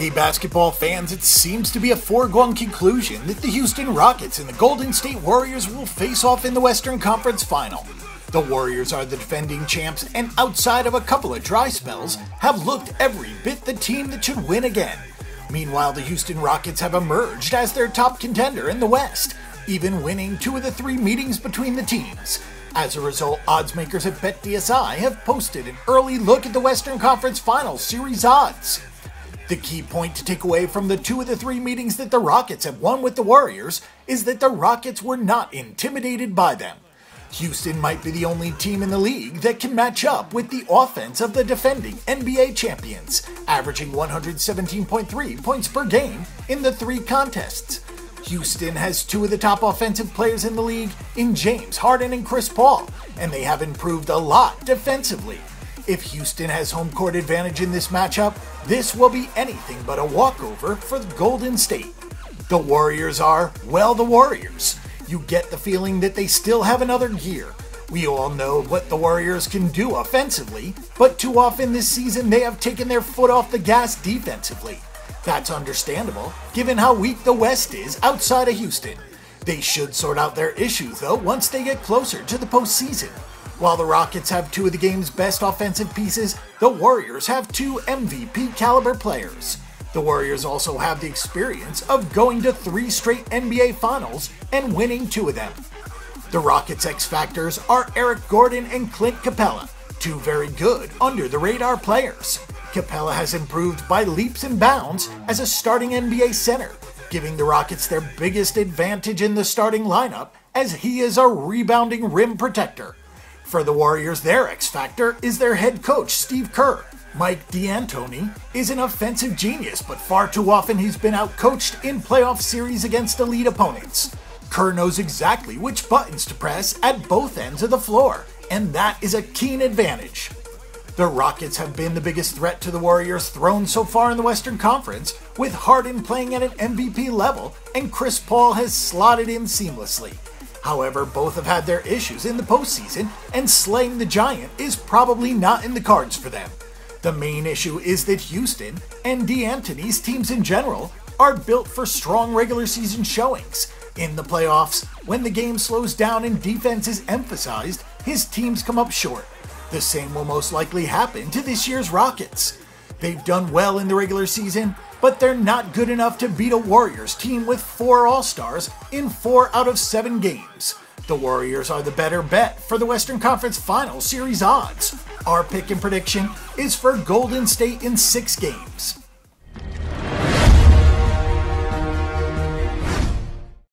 Hey basketball fans, it seems to be a foregone conclusion that the Houston Rockets and the Golden State Warriors will face off in the Western Conference Final. The Warriors are the defending champs and outside of a couple of dry spells, have looked every bit the team that should win again. Meanwhile, the Houston Rockets have emerged as their top contender in the West, even winning 2 of the 3 meetings between the teams. As a result, oddsmakers at BetDSI have posted an early look at the Western Conference Final series odds. The key point to take away from the 2 of the 3 meetings that the Rockets have won with the Warriors is that the Rockets were not intimidated by them. Houston might be the only team in the league that can match up with the offense of the defending NBA champions, averaging 117.3 points per game in the 3 contests. Houston has 2 of the top offensive players in the league in James Harden and Chris Paul, and they have improved a lot defensively. If Houston has home court advantage in this matchup, this will be anything but a walkover for Golden State. The Warriors are, well, the Warriors. You get the feeling that they still have another gear. We all know what the Warriors can do offensively, but too often this season they have taken their foot off the gas defensively. That's understandable, given how weak the West is outside of Houston. They should sort out their issues, though, once they get closer to the postseason. While the Rockets have 2 of the game's best offensive pieces, the Warriors have 2 MVP caliber players. The Warriors also have the experience of going to 3 straight NBA Finals and winning 2 of them. The Rockets' X Factors are Eric Gordon and Clint Capella, 2 very good under-the-radar players. Capella has improved by leaps and bounds as a starting NBA center, giving the Rockets their biggest advantage in the starting lineup as he is a rebounding rim protector. For the Warriors, their X Factor is their head coach, Steve Kerr. Mike D'Antoni is an offensive genius, but far too often he's been outcoached in playoff series against elite opponents. Kerr knows exactly which buttons to press at both ends of the floor, and that is a keen advantage. The Rockets have been the biggest threat to the Warriors thrown so far in the Western Conference, with Harden playing at an MVP level and Chris Paul has slotted in seamlessly. However, both have had their issues in the postseason, and slaying the Giant is probably not in the cards for them. The main issue is that Houston, and D'Antoni's teams in general, are built for strong regular season showings. In the playoffs, when the game slows down and defense is emphasized, his teams come up short. The same will most likely happen to this year's Rockets. They've done well in the regular season, but they're not good enough to beat a Warriors team with 4 All-Stars in 4 out of 7 games. The Warriors are the better bet for the Western Conference Final series odds. Our pick and prediction is for Golden State in 6 games.